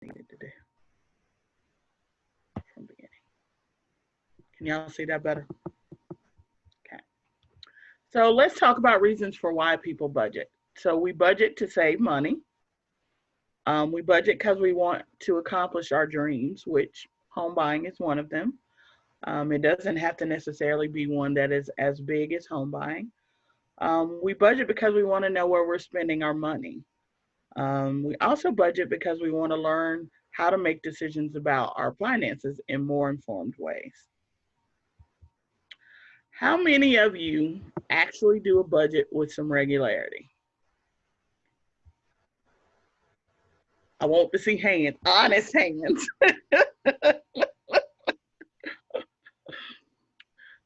needed to do from beginning. Can y'all see that better? Okay. So let's talk about reasons for why people budget. So we budget to save money. We budget because we want to accomplish our dreams, which home buying is one of them. It doesn't have to necessarily be one that is as big as home buying. We budget because we want to know where we're spending our money. We also budget because we want to learn how to make decisions about our finances in more informed ways. How many of you actually do a budget with some regularity? I want to see hands, honest hands.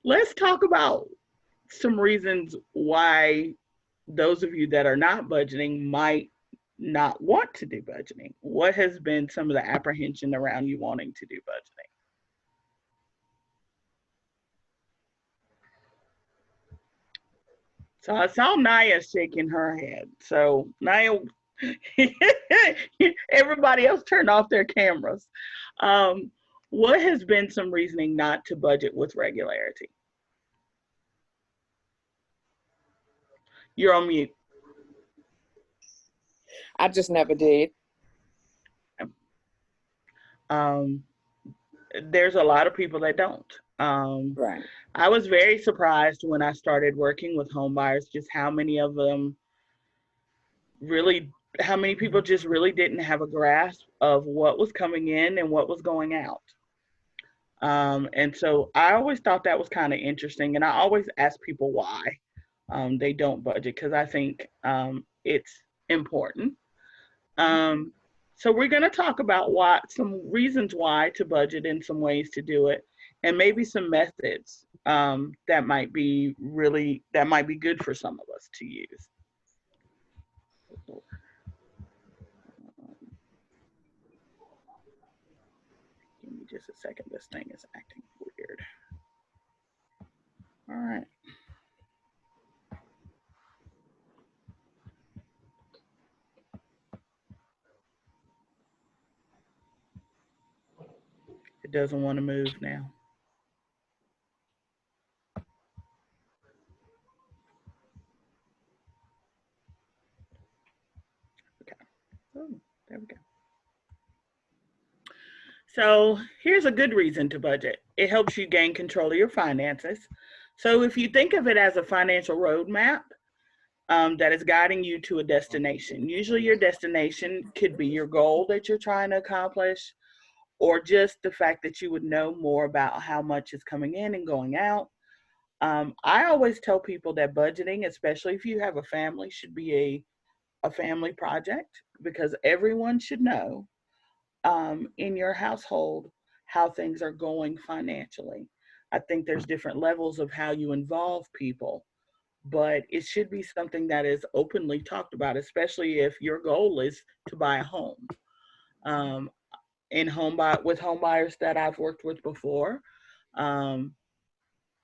Let's talk about some reasons why those of you that are not budgeting might not want to do budgeting. What has been some of the apprehension around you wanting to do budgeting? So I saw Naya shaking her head. So Naya, everybody else turned off their cameras. What has been some reasoning not to budget with regularity? You're on mute. I just never did. There's a lot of people that don't. Right. I was very surprised when I started working with home buyers, just how many of them really, how many people just really didn't have a grasp of what was coming in and what was going out. And so I always thought that was kind of interesting. And I always ask people why they don't budget, because I think it's important. So we're going to talk about some reasons why to budget and some ways to do it, and maybe some methods that might be good for some of us to use. Give me just a second. This thing is acting weird. All right. It doesn't want to move now. Okay. Oh, there we go. So here's a good reason to budget. It helps you gain control of your finances. So if you think of it as a financial roadmap that is guiding you to a destination, usually your destination could be your goal that you're trying to accomplish, or just the fact that you would know more about how much is coming in and going out. I always tell people that budgeting, especially if you have a family, should be a family project, because everyone should know in your household how things are going financially. I think there's different levels of how you involve people, but it should be something that is openly talked about, especially if your goal is to buy a home. With home buyers that I've worked with before,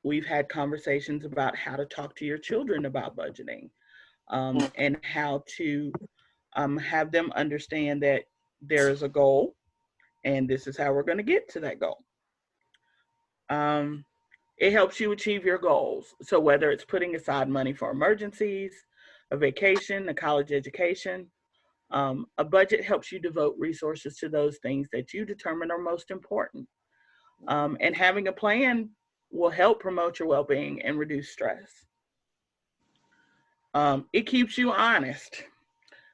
we've had conversations about how to talk to your children about budgeting, and how to have them understand that there is a goal and this is how we're going to get to that goal. It helps you achieve your goals. So whether it's putting aside money for emergencies, a vacation, a college education, a budget helps you devote resources to those things that you determine are most important. And having a plan will help promote your well-being and reduce stress. It keeps you honest.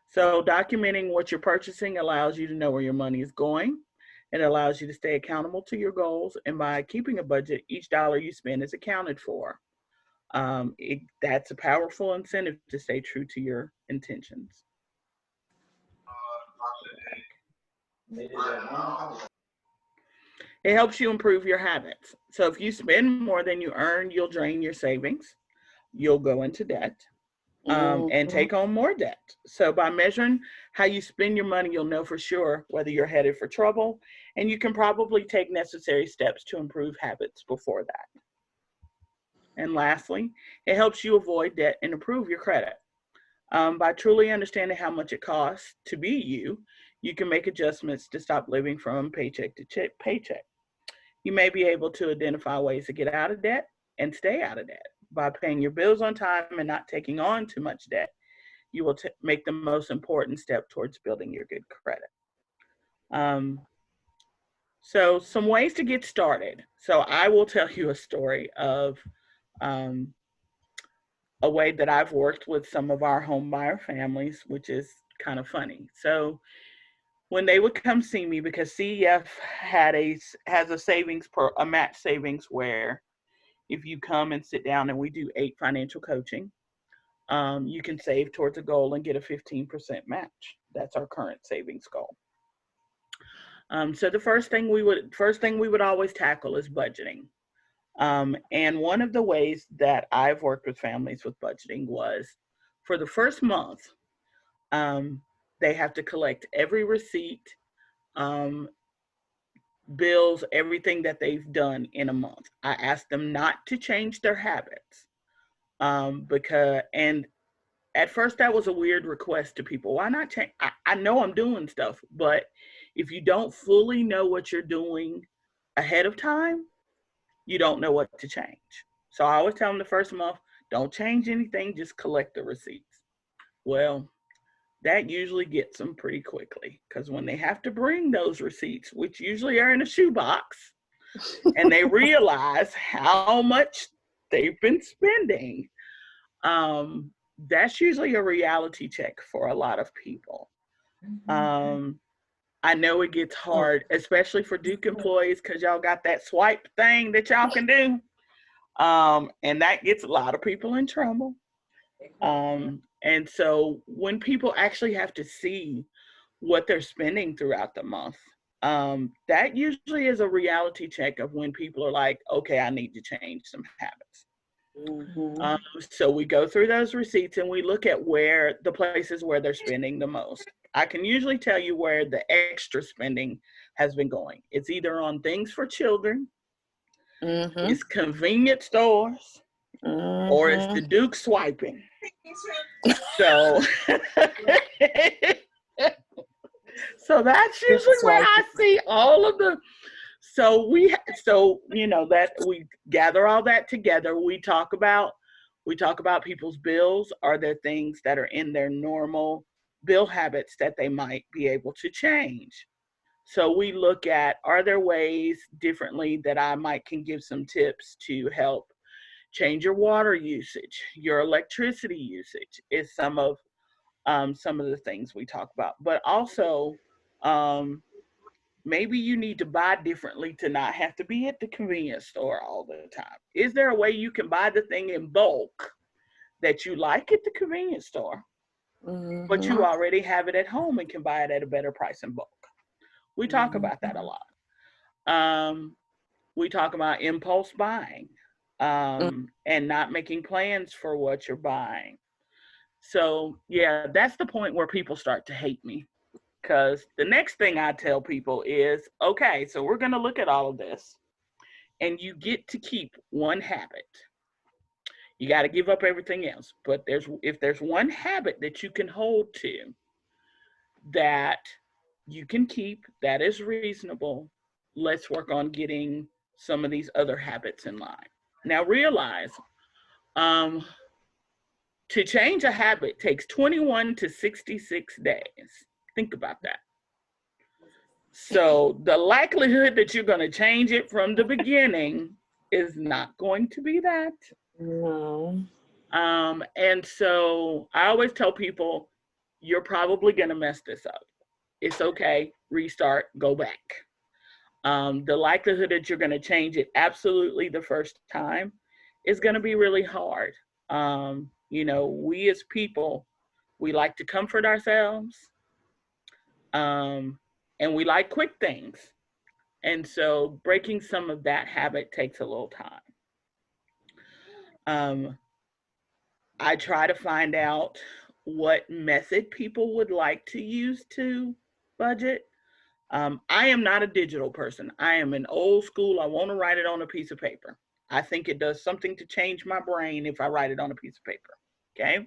So documenting what you're purchasing allows you to know where your money is going. It allows you to stay accountable to your goals. And by keeping a budget, each dollar you spend is accounted for. That's a powerful incentive to stay true to your intentions. It helps you improve your habits. So if you spend more than you earn, you'll drain your savings. You'll go into debt. And take on more debt. So by measuring how you spend your money, you'll know for sure whether you're headed for trouble, and you can probably take necessary steps to improve habits before that. And lastly, it helps you avoid debt and improve your credit. By truly understanding how much it costs to be you, you can make adjustments to stop living from paycheck to paycheck. You may be able to identify ways to get out of debt and stay out of debt. By paying your bills on time and not taking on too much debt, you will make the most important step towards building your good credit. So some ways to get started. So I will tell you a story of a way that I've worked with some of our home buyer families, which is kind of funny. So when they would come see me, because CEF has a savings a match savings where if you come and sit down and we do 8 financial coaching, you can save towards a goal and get a 15% match. That's our current savings goal. So the first thing we would always tackle is budgeting. And one of the ways that I've worked with families with budgeting was for the first month, they have to collect every receipt, bills, everything that they've done in a month. I asked them not to change their habits, and at first that was a weird request to people. Why not change? I know I'm doing stuff, but if you don't fully know what you're doing ahead of time, you don't know what to change. So I always tell them the first month, don't change anything, just collect the receipts. Well, that usually gets them pretty quickly, because when they have to bring those receipts, which usually are in a shoebox, and they realize how much they've been spending, that's usually a reality check for a lot of people. I know it gets hard, especially for Duke employees, because y'all got that swipe thing that y'all can do. And that gets a lot of people in trouble. And so when people actually have to see what they're spending throughout the month, that usually is a reality check of when people are like, okay, I need to change some habits. So we go through those receipts and we look at where the places where they're spending the most. I can usually tell you where the extra spending has been going. It's either on things for children, it's convenience stores, or it's the Duke swiping. So, so that's usually where I see all of the. So you know that we gather all that together. We talk about people's bills. Are there things that are in their normal bill habits that they might be able to change? So we look at, are there ways differently that I can give some tips to help change your water usage, your electricity usage is some of the things we talk about. But also, maybe you need to buy differently to not have to be at the convenience store all the time. Is there a way you can buy the thing in bulk that you like at the convenience store, but you already have it at home and can buy it at a better price in bulk? We talk about that a lot. We talk about impulse buying, and not making plans for what you're buying. So yeah, that's the point where people start to hate me, because the next thing I tell people is, okay, so we're going to look at all of this, and you get to keep one habit. You got to give up everything else. But if there's one habit that you can hold to, that you can keep, that is reasonable, let's work on getting some of these other habits in line. Now realize, to change a habit takes 21 to 66 days. Think about that. So the likelihood that you're going to change it from the beginning is not going to be that. No. And so I always tell people, you're probably going to mess this up. It's okay, restart, go back. The likelihood that you're going to change it absolutely the first time is going to be really hard. You know, we as people, we like to comfort ourselves, and we like quick things. And so breaking some of that habit takes a little time. I try to find out what method people would like to use to budget. I am not a digital person. I am an old school. I want to write it on a piece of paper. I think it does something to change my brain if I write it on a piece of paper. Okay.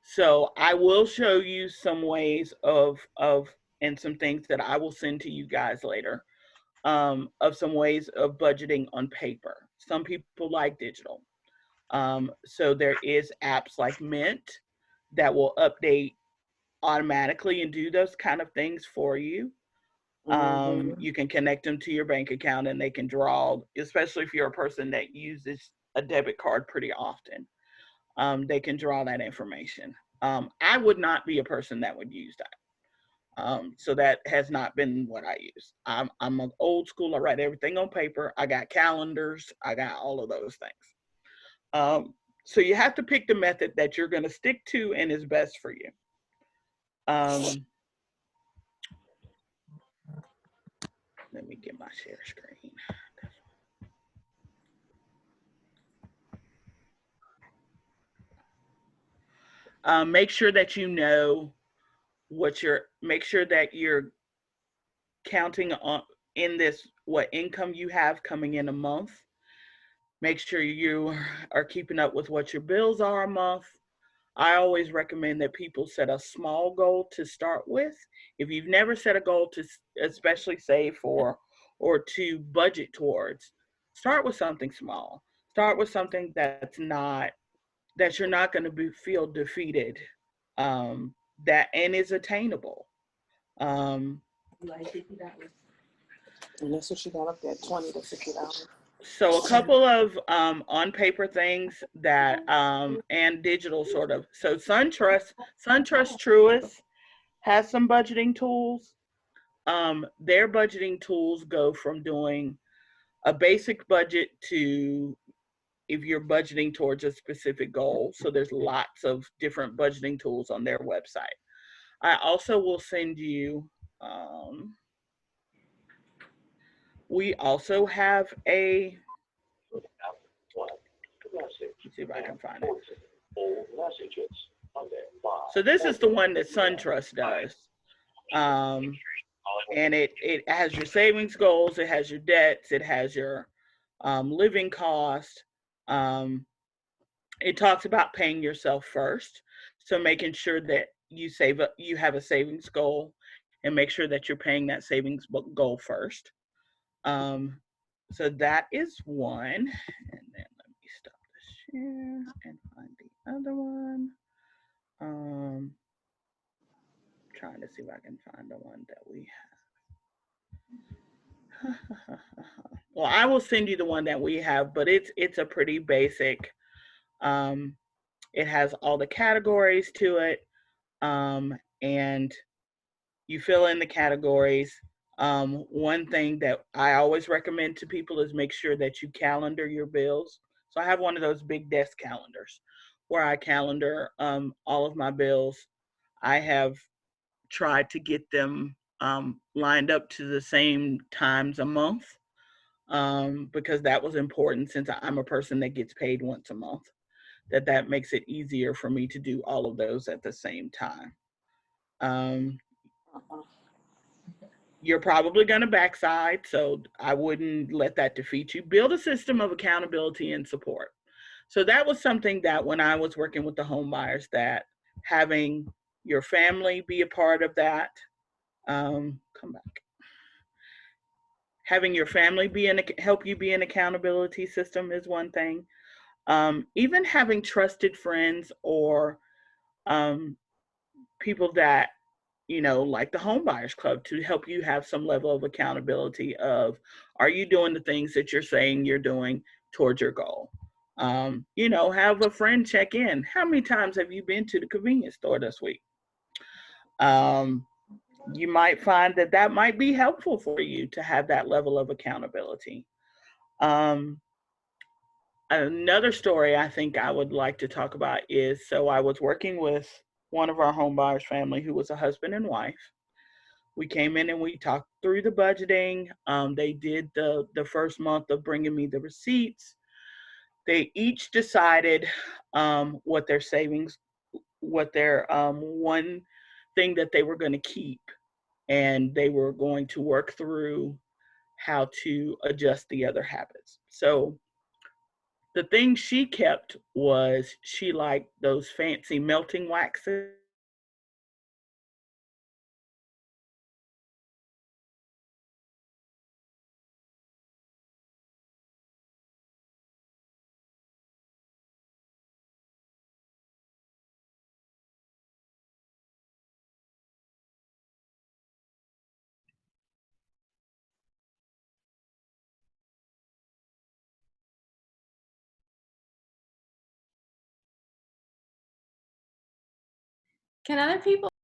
So I will show you some ways of and some things that I will send to you guys later, of some ways of budgeting on paper. Some people like digital. So there is apps like Mint that will update automatically and do those kind of things for you. You can connect them to your bank account and they can draw, especially if you're a person that uses a debit card pretty often. They can draw that information. I would not be a person that would use that. So that has not been what I use. I'm an old school. I write everything on paper. I got calendars. I got all of those things. So you have to pick the method that you're going to stick to and is best for you. Let me get my share screen. Make sure that you know make sure that you're counting on in this what income you have coming in a month. Make sure you are keeping up with what your bills are a month. I always recommend that people set a small goal to start with. If you've never set a goal to especially save for or to budget towards, start with something small. Start with something that you're not going to feel defeated, that and is attainable. And that's what she got up there, $20 to $50. So a couple of on paper things that and digital sort of. So SunTrust Truist has some budgeting tools. Their budgeting tools go from doing a basic budget to if you're budgeting towards a specific goal. So there's lots of different budgeting tools on their website. I also will send you, we also have let's see if I can find it. So this is the one that SunTrust does. And it has your savings goals, it has your debts, it has your living cost. It talks about paying yourself first. So making sure that you have a savings goal and make sure that you're paying that savings goal first. So that is one. And then let me stop the share and find the other one. Trying to see if I can find the one that we have. Well, I will send you the one that we have, but it's a pretty basic. It has all the categories to it, and you fill in the categories. One thing that I always recommend to people is make sure that you calendar your bills. So I have one of those big desk calendars where I calendar all of my bills. I have tried to get them lined up to the same times a month, because that was important since I'm a person that gets paid once a month. That makes it easier for me to do all of those at the same time. You're probably going to backside, so I wouldn't let that defeat you. Build a system of accountability and support. So that was something that when I was working with the home buyers, that having your family be a part of that, come back. Having your family help you be an accountability system is one thing. Even having trusted friends or people that like the Home Buyers Club, to help you have some level of accountability of, are you doing the things that you're saying you're doing towards your goal? Have a friend check in. How many times have you been to the convenience store this week? You might find that might be helpful for you to have that level of accountability. Another story I think I would like to talk about is, so I was working with one of our home buyers family who was a husband and wife. We came in and we talked through the budgeting. They did the first month of bringing me the receipts. They each decided what their savings, what their one thing that they were going to keep, and they were going to work through how to adjust the other habits. So the thing she kept was she liked those fancy melting waxes. Can other people